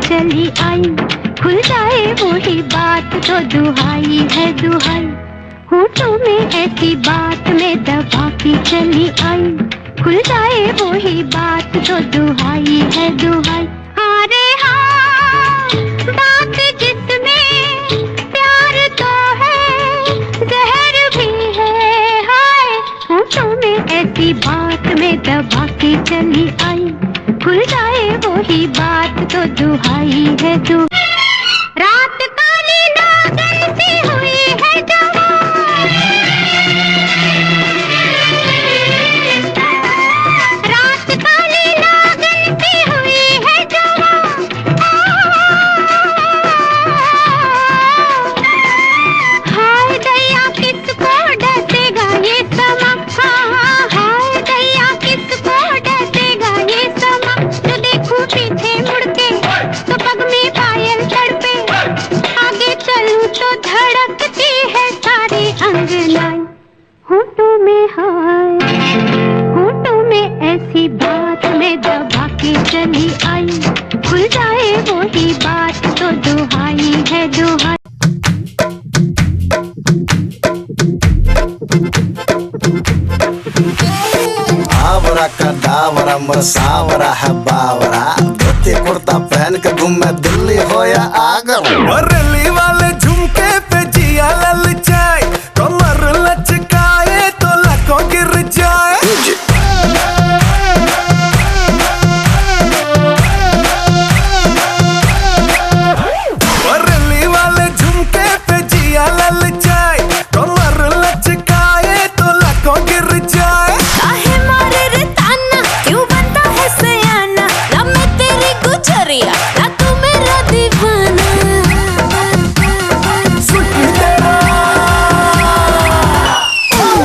चली आई, खुल जाए वही बात तो दुहाई है दुहाई। होठों में ऐसी बात में दबा के चली आई, खुल जाए वही बात तो दुहाई है दुहाई। अरे हाँ, बात जिसमें प्यार तो है, जहर भी है हाय। होठों में ऐसी बात में दबा के चली आई, खुल जाए वही बात तो दुहाई है दुहाई। रात काली नागन सी हुई है जवान, रात काली नागन सी हुई है जवान। हाय दैया किसको डसेगा ये समा, हाँ हाय दैया किसको डसेगा ये समा। जो देखूं पीछे मुड़ के तो पग में पायल तड़पे, आगे चलूं तो धड़कती है सारे अंगनाएं। होठों में हाय, होठों में ऐसी बात में दबा के चली आई, खुल जाए वही बात तो दुहाई है दुहाई। आवरा का दावरा मसावरा है बावरा, धोती कुर्ता पहन के घूमे दिल्ली हो या आगरा। और रली वाले झुमके पे जिया ललचाए, कमर लचकाए तो लाखों गिर जाए। और रली वाले झुमके पे जिया ललचाए, कमर लचकाए तो लाखों गिर जाए। काहे मारे रे ताना, क्यों बनता है सयाना, ना मैं तेरी गुजरिया ना तू मेरा दीवाना।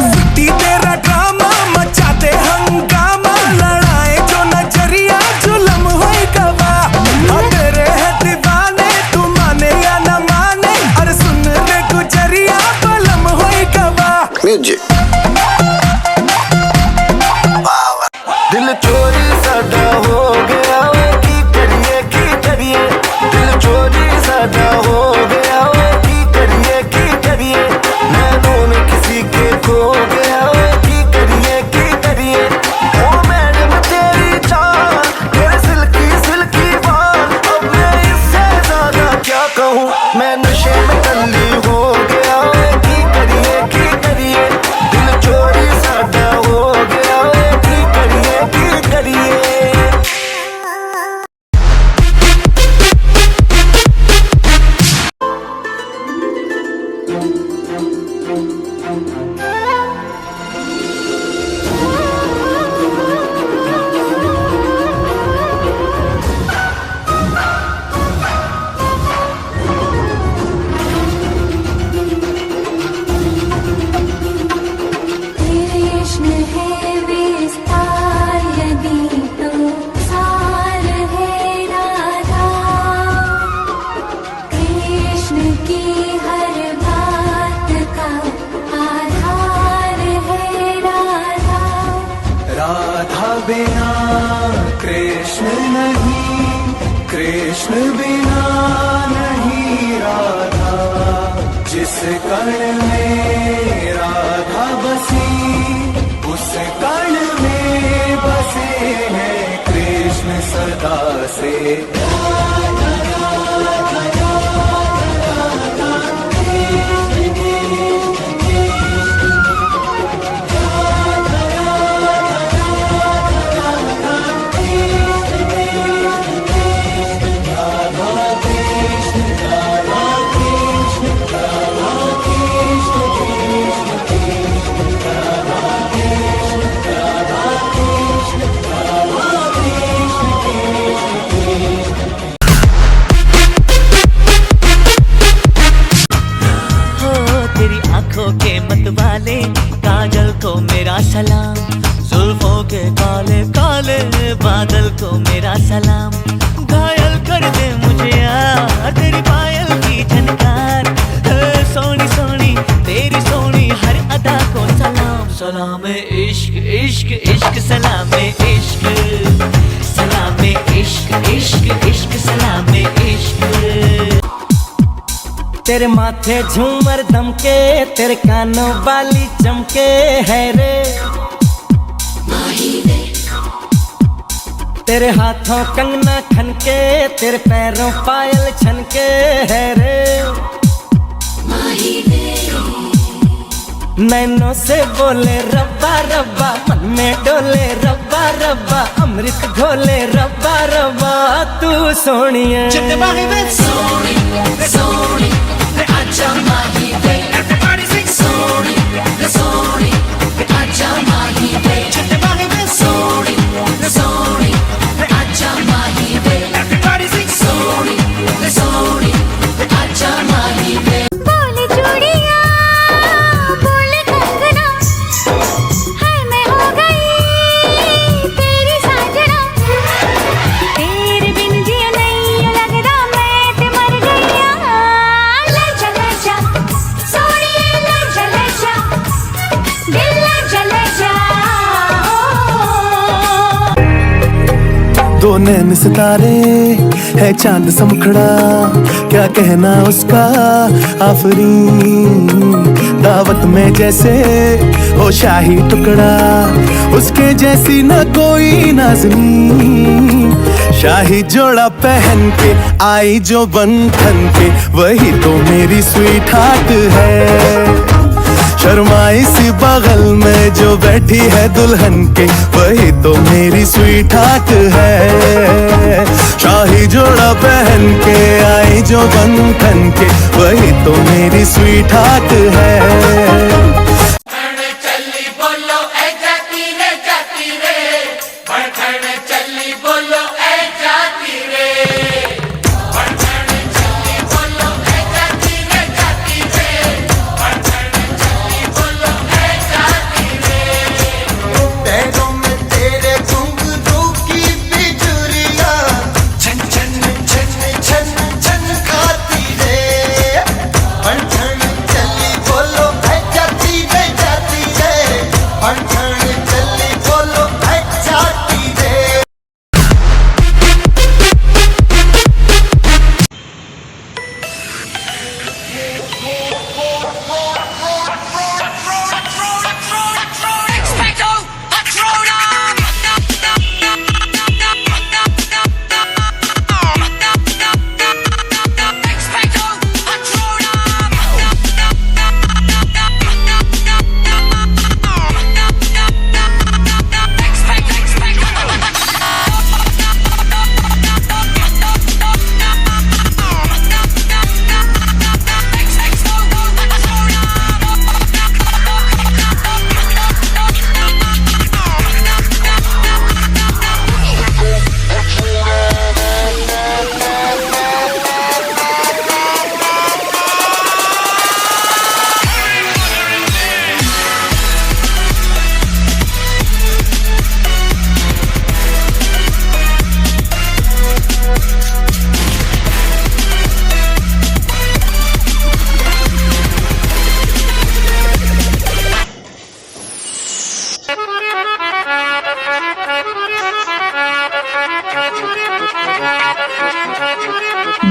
सिटी तेरा ड्रामा मचा दे हंगामा, लड़ाए जो नजरिया जुलम होई गवा। तेरे है दीवाने तू माने या न माने, अरे सुन रे गुजरिया बलम होई गवा। म्यूजिक दिल चोरी साडा हो गया वे की करिए, दिल चोरी साडा हो गया वे की करिए। नैनों में किसी के खो गया वे की करिए। ओ मैडम तेरी चाल, तेरे सिल्की बाल, अब मैं इससे ज्यादा क्या कहूँ। मैं नशे में टल्ली हो गया वे की करिए। दिल चोरी साडा हो गया वे की करिए। कृष्ण है विस्तार यदि तो सार है राधा, कृष्ण की हर बात का आधार है राधा। राधा बिना कृष्ण नहीं, कृष्ण बिना नहीं राधा। जिस कण में राधा बसी, उस कण में बसे हैं कृष्ण सदा से। के मत वाले काजल को मेरा सलाम, जुल्फों के काले काले बादल को मेरा सलाम। घायल कर दे मुझे यार तेरी पायल की झनकार, सोनी सोनी तेरी सोनी हर अदा को सलाम। सलाम इश्क इश्क इश्क सलाम इश्क, सलाम इश्क इश्क इश्क सलाम। तेरे माथे झूमर दमके, तेरे कानों वाली चमके है रे। तेरे हाथों कंगना खनके, तेरे पैरों पायल छनके है रे। नैनों से बोले रब्बा रब्बा, मन में डोले रब्बा रब्बा, अमृत घोले रब्बा रब्बा, तू सोनिए सोनी सोनी आजा माही वे। Everybody sing सोनी सोनी आजा माही वे। सोनी सोनी आजा माही वे। Everybody sing सोनी सोनी आजा माही वे। बोल चूड़ियां बोल कंगना, है मैं हो गई तेरी साजना। तेरे बिन जिया नहीं लगदा, मैं ते मर गईया। ले जा सोनिए ले जा, दिल ले जा। दो नैन सितारे है चांद समखड़ा, क्या कहना उसका आफरीन। दावत में जैसे हो शाही टुकड़ा, उसके जैसी न कोई नाज़नीन। शाही जोड़ा पहन के आई जो बंधन के, वही तो मेरी स्वीट हार्ट है। शर्माई सी बगल में जो बैठी है दुल्हन के, वही तो मेरी स्वीट हार्ट है। शाही जोड़ा पहन के आई जो बंधन के, वही तो मेरी स्वीट हार्ट है।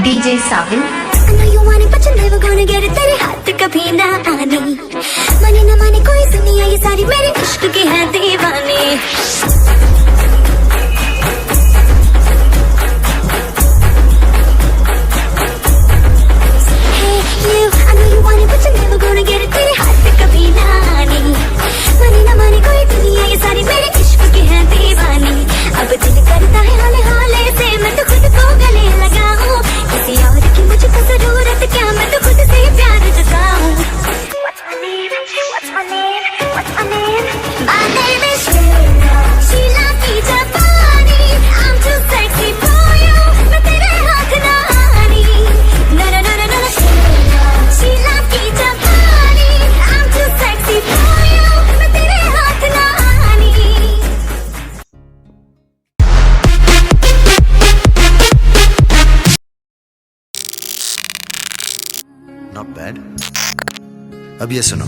DJ Savin. I know you want it but you're never gonna get it, तेरे हाथ कभी ना आने। माने ना माने कोई दुनिया ये सारी मेरे इश्क की है दीवानी। Hey you, I know you want it but you're never gonna get it, तेरे हाथ कभी ना आने। माने ना माने कोई दुनिया ये सारी मेरे इश्क की है दीवानी। अब दिल करता है हाले हाले से मैं तो खुद को गले लगाऊं, किसी और की मुझको जरूरत क्या, मैं तो खुद से प्यार जताऊं। What's my name? What's my name? What's my name? My name is Sheila की जापानी। I'm too sexy for you, मैं तेरे हाथ ना आनी। No no no no no Sheila की जापानी। I'm too sexy for you, मैं तेरे हाथ ना आनी। Not bad. अब ये सुनो।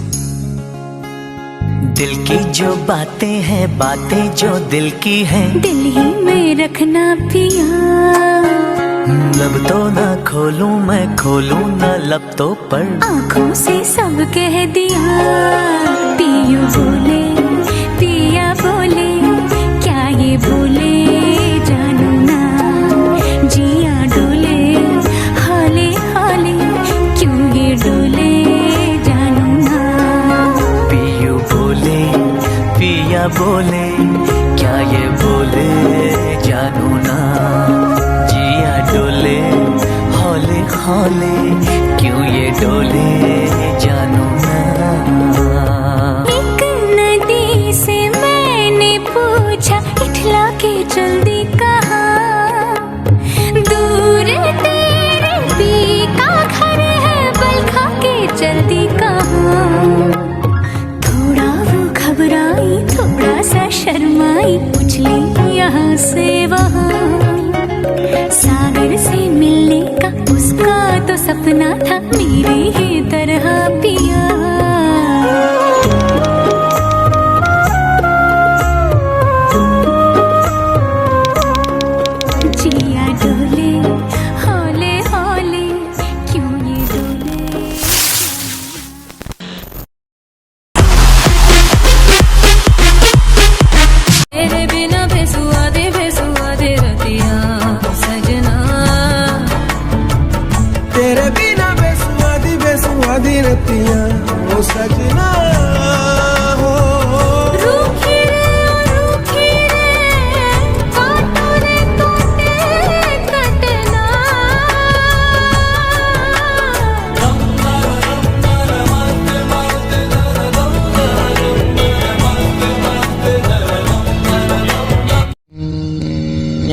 दिल की जो बातें हैं, बातें जो दिल की हैं, दिल ही में रखना पिया। लब तो ना खोलूं मैं, खोलूं ना लब तो पर आँखों से सब कह दिया, पियो बोले पिया बोले, क्या ये बोले जानू ना, जिया डोले हाले हाले, क्यों ये डोले जानू ना। पियू बोले पिया बोले, क्या ये बोले जानू ना, जिया डोले हौले हौले, क्यों ये डोले जानू ना। एक नदी से मैंने पूछा, इठला के जल्दी कहाँ, दूर तेरे पी का घर है, बल खा के जल्दी कहाँ। थोड़ा वो घबराई, थोड़ा सा शर्माई, उछली यहाँ से वहाँ। सागर से मिलने का उसका तो सपना था, मेरे ही तरह पिया। जिया डोले हौले हौले, क्यों ये डोले। तेरे बिना बेसुआ दे रतिया सजना, तेरे बिना बेसुआ दी रतियां ओ सजना हो। रूखी रे कांटों ने काटे कटना।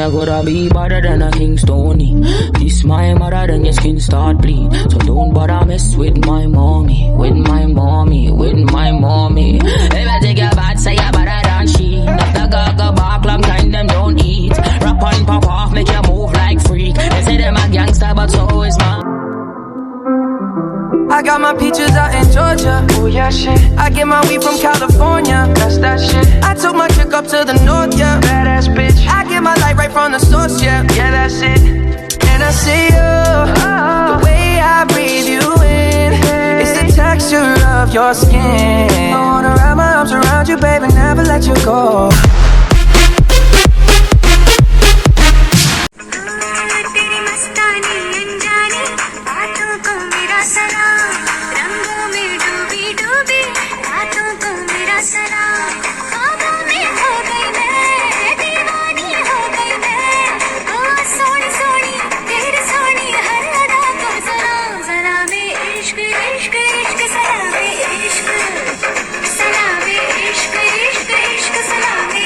You gotta be better than a King Stony. This my mother, then your skin start bleed. So don't bother mess with my mommy, with my mommy, with my mommy. If I take your bad, say you better than she. Not the gaga bark, long time them don't eat. Rap on, pop off, make you move like freak. They say them a gangster, but so is my. I got my peaches out in Georgia, oh yeah shit. I get my weed from California, that's that shit. I took my chick up to the north, yeah, badass bitch. I get my light right from the source, yeah, yeah that's it. And I see you, the way I breathe you in, it's the texture of your skin. I wanna wrap my arms around you, baby, never let you go. तेरी मस्तानी अनजानी बातों को मेरा सलाम, रंगों में डूबी डूबी रातों को मेरा सलाम। ख्वाबों में हो गई मैं, दीवानी हो गई मैं, ओ सोनी सोनी तेरी सोनी हर अदा को सलाम। सलामे इश्क इश्क इश्क सलामे इश्क, सलामे इश्क इश्क इश्क सलामे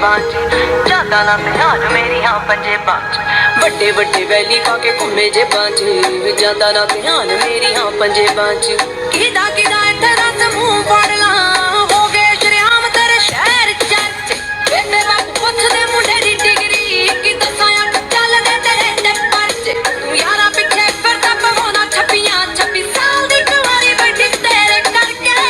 बांच ज्यादा ना ध्यान मेरी हाँ पंजे बांच बड़े बड़े वैली पाके घूमे जे बांच ज्यादा ना ध्यान मेरी हाँ पंजे बांच किदा किदा इत्थे दस मुंह फड़ ला हो गए शरेआम तेरे शहर चर्च बेटे बाप पुछदे मुंडे दी डिग्री कि दसाया चल दे तेरे ते पर्च तू यारा पिछे फिरदा पवाना छपियां 26 साल दी कुंवारी बड़ी तेरे करके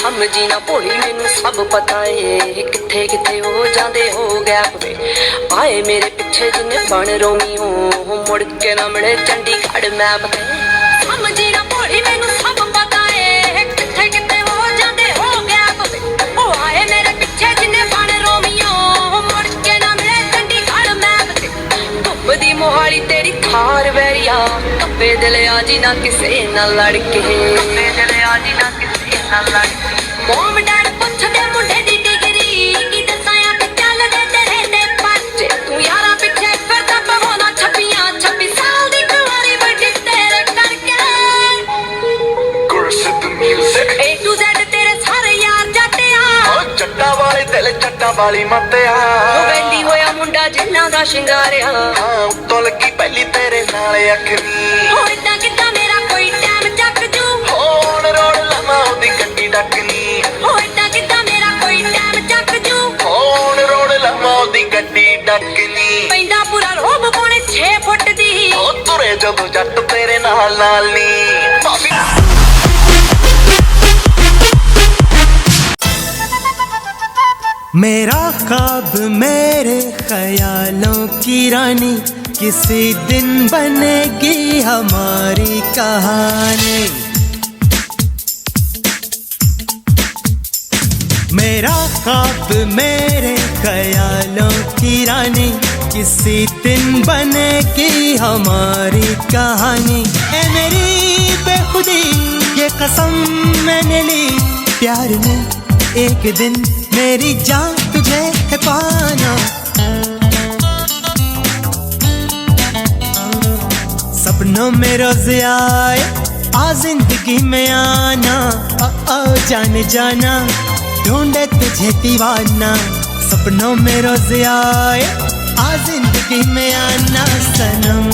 समझी ना भोली मैनू सब पता है किथे किथे हो जांदे हो गैप वे आए मेरे पिछे जिन्ने बन रोमी हो मुड़ के ना मिले चंडीगढ़ मैप ते समझी ना भोली मैनू सब पता है किथे किथे हो जांदे हो गैप वे ओ आए मेरे पिछे जिन्ने बन रोमी हो मुड़ के ना मिले चंडीगढ़ मैप ते धुप दी मोहाली तेरी थार वैरिया कब्बे दिल आजी ना किसे ना लड़के कब्बे दिल आजी ना किसे ना लड़के मोम डैड पुछदे मुंडे दी डिग्री कि दसाया ते चल दे तेरे ते पर्च तू यारा पिछे फिरदा पवाना छपियां 26 साल दी कुंवारी बड़ी तेरे करके Curse the music A to Z तेरे सारे यार जट्टिया ओ जट्टा वाले दिल जट्टा वाली मत्तिया ओ वैली होया मुंडा जिन्ना दा शिंगारिया हाँ उत्तों लगी पहली तेरे नाल अखनी ओ इदां किदां मेरा कोई टाइम जग जू होण रोड लमा ओदी गड्डी डकनी ओ इदां किदां मेरा कोई टाइम जग जू होण रोड लमा ओदी गड्डी डकनी पैंदा पूरा रोब पौने 6 फुट दी ओ तुरे ਜਦੋਂ ਜੱਟ ਤੇਰੇ ਨਾਲ ਨਾਲ ਨੀ ਭਾਬੀ मेरा ख्वाब मेरे ख्यालों की रानी किसी दिन बनेगी हमारी कहानी मेरा ख्वाब मेरे ख्यालों की रानी किसी दिन बनेगी हमारी कहानी ए मेरी बेखुदी ये कसम मैंने ली प्यार में एक दिन मेरी जान तुझे है पाना सपनों में रोज आए आ जिंदगी में आना ओ जाने जाना ढूंढे तुझे दीवाना सपनों में रोज आए आ जिंदगी में आना सनम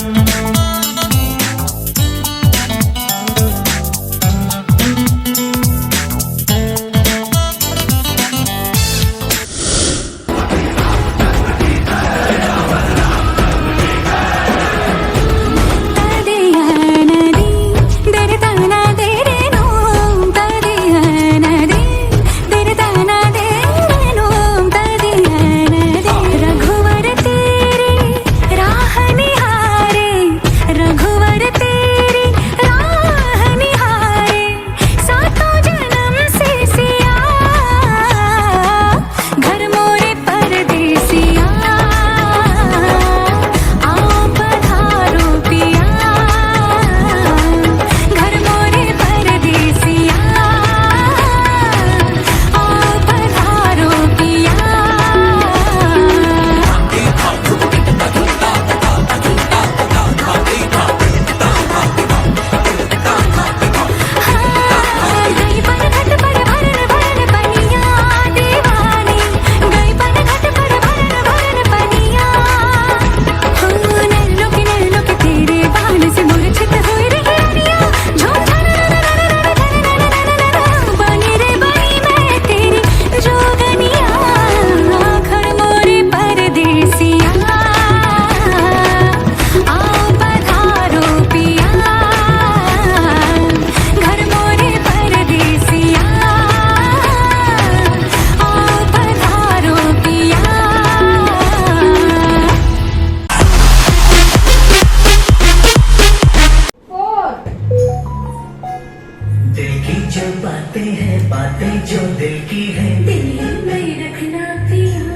बातें जो दिल की है दिल में रखना पिया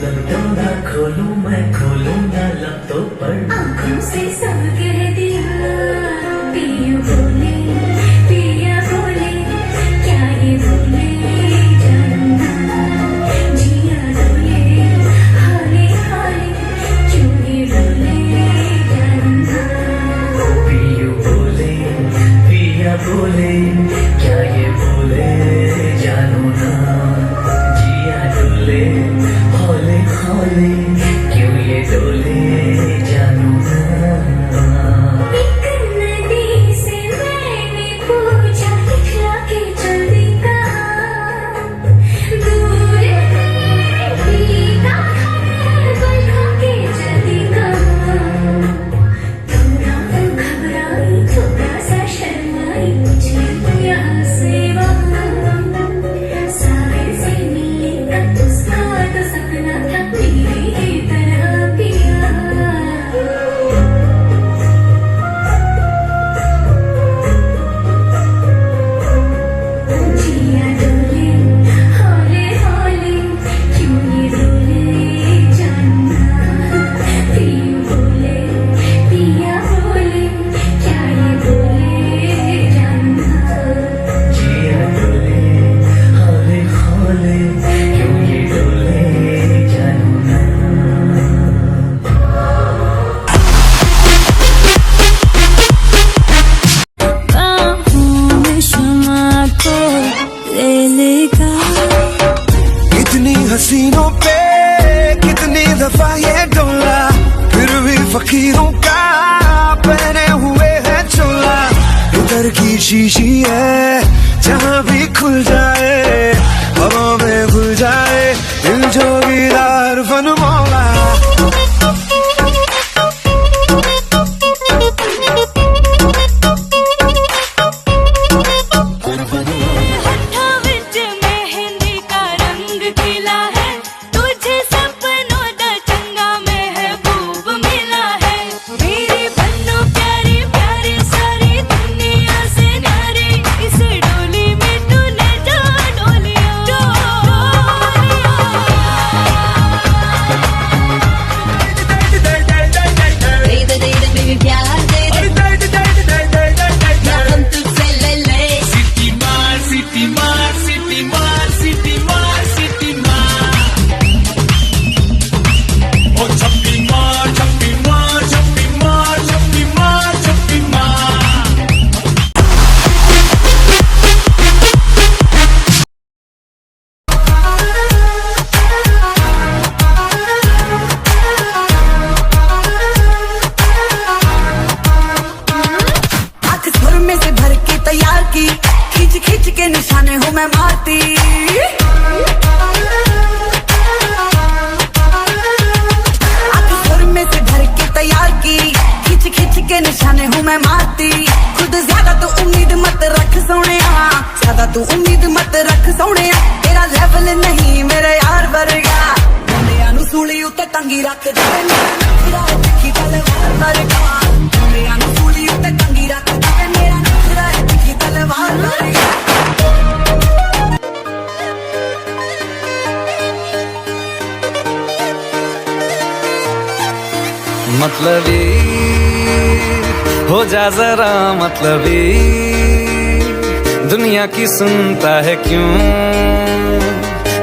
लब तो ना खोलूं मैं खोलूंगा लब तो पर आँखों से सब कह दिया पिया बोले क्या ये बोले जानना जिया डोले हाय लकीरों का पहने हुए है चोला, इधर की शीशी है जहाँ भी खुल जाए, हवा में घुल जाए दिल जोगीदार फन मौला। खींच के निशाने हूँ मैं मारती, आंख सुर में से भर के तैयार की, खींच खींच के निशाने हूँ मैं मारती। खुद ज्यादा तो उम्मीद मत रख सोनिया, ज्यादा तू उम्मीद मत रख सोनिया, तेरा लेवल नहीं मेरे यार वर्गा। मुंडिया नू सूली उत्ते टंगी रख दे मेरा देखी तलवार वर्गा, मुंडिया नू सूली उत्ते टंगी रख दे मेरा नखरा देखी तलवार वर्गा। मतलबी हो जा जरा मतलबी, दुनिया की सुनता है क्यों,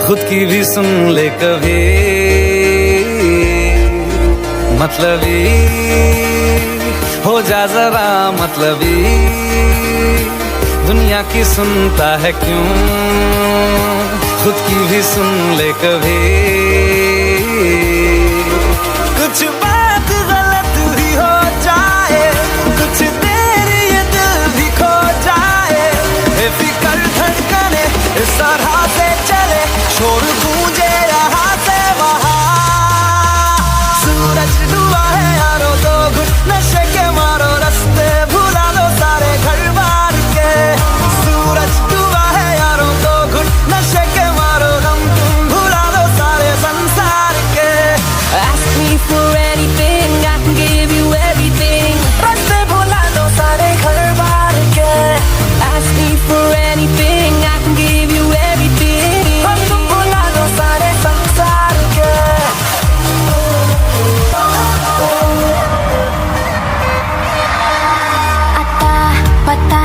खुद की भी सुन ले कभी। मतलबी हो जा जरा मतलबी, दुनिया की सुनता है क्यों, खुद की भी सुन ले कभी। कुछ बात गलत भी हो जाए, कुछ देर ये दिल भी खो जाए, बेफिक्र धड़कने इस तरह से चले, शोर गूंजे यहाँ से वहाँ। सूरज डूबा है यारो तो घुट नशे के मारो, रास्ते भुला दो सारे घर बार के। सूरज डूबा है यारो तो घुट नशे के मारो, गम तुम भुला दो सारे संसार के। Ask me for anything, I can give you everything. रास्ते भुला दो सारे घर बार के। Ask me for anything, I can give you everything. हम तुम भुला दो सारे संसार के। अता पता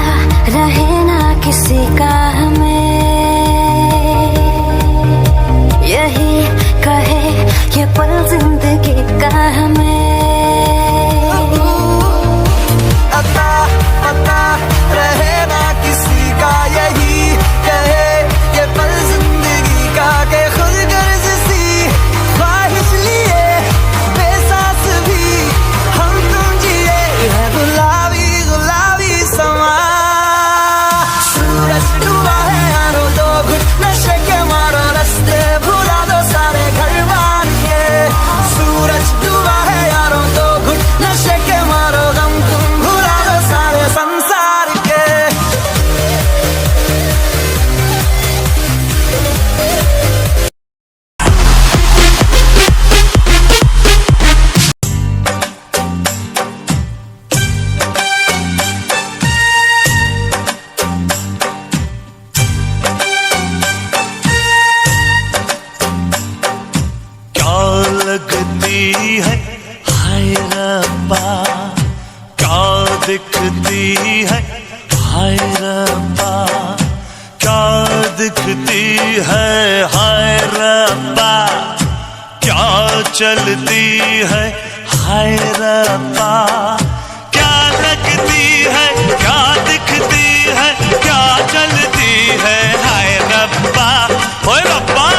रहे ना किसी का हमें, यही कहे ये पल जिंदगी का हमें। अता पता रहे ना किसी का, यही कहे ये पल जिंदगी का, के खुद गर्ज सी ख्वाहिश लिए बेसास भी हम तुम जिए है गुलाबी गुलाबी समा। सूरज डूबा है यारो तो घुट नशे के मारो, रास्ते भुला दो सारे घर बार के। सूरज डूबा है यारो तो घुट नशे के मारो, गम तुम भुला दो सारे संसार के। क्या लगती है हाय रब्बा, क्या दिखती है हाय रब्बा, क्या दिखती है हाय रब्बा, क्या चलती है हाय रब्बा, क्या लगती है क्या दिखती है क्या चलती है हाय रब्बा। ओए रब्बा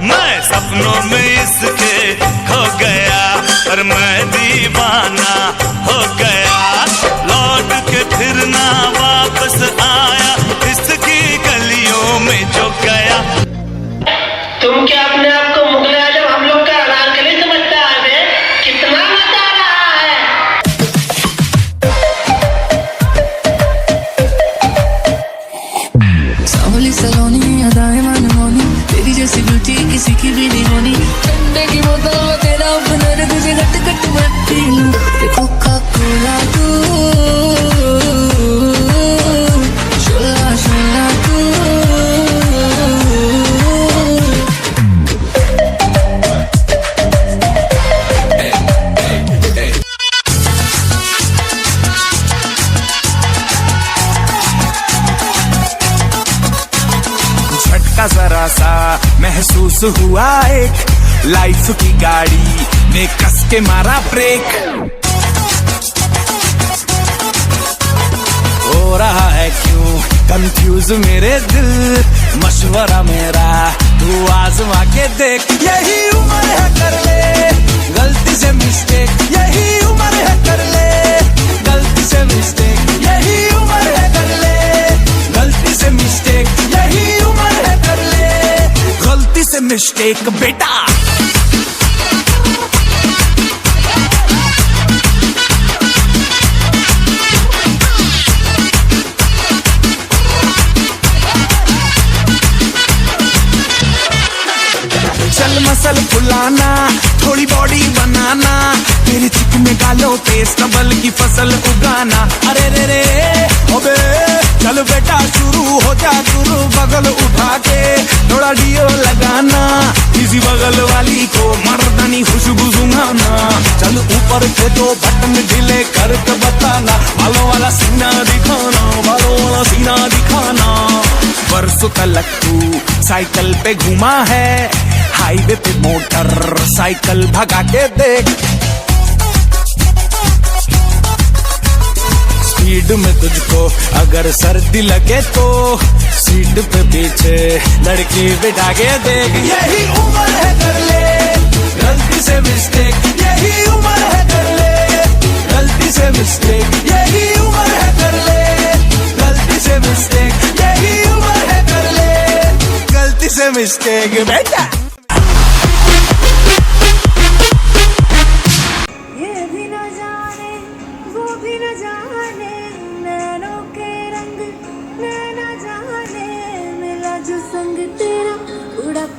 मैं सपनों में इस जरा सा महसूस हुआ एक लाइफ की गाड़ी ने कस के मारा ब्रेक। हो रहा है क्यों कंफ्यूज मेरे दिल, मशवरा मेरा तू आजमा के देख। यही उम्र है कर ले गलती से मिस्टेक, यही उम्र है कर ले गलती से मिस्टेक, यही उम्र है कर ले गलती से मिस्टेक, यही उम्र है कर ले गलती से मिस्टेक बेटा। चल मसल फुलाना थोड़ी बॉडी बनाना, तेरे चिकने गालों पे स्टबल की फसल उगाना। अरे रे रे अबे चल बेटा शुरू हो जा शुरू, बगल उठा के थोड़ा डियो लगाना, किसी बगल वाली को मर्दानी खुशबू सुंघाना। चल ऊपर के दो बटन ढीले करके बताना, बालों वाला सीना दिखाना, बालों वाला सीना दिखाना। बरसों तलक तू साइकिल पे घुमा है, हाईवे पे मोटर साइकिल भगा के देख। स्पीड में तुझको अगर सर्दी लगे तो सीट पे पीछे लड़की बिठा के देख। यही उम्र है कर ले गलती से मिस्टेक, यही उम्र है कर ले गलती से मिस्टेक, यही उम्र है कर ले गलती से मिस्टेक, यही उम्र है कर ले गलती से मिस्टेक बेटा।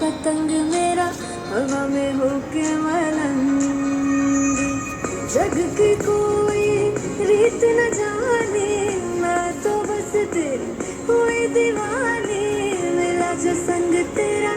पतंग मेरा हवा में होके मलंग, जग की कोई रीत न जाने, मैं तो बस तेरी हुई दीवानी, मिला जो संग तेरा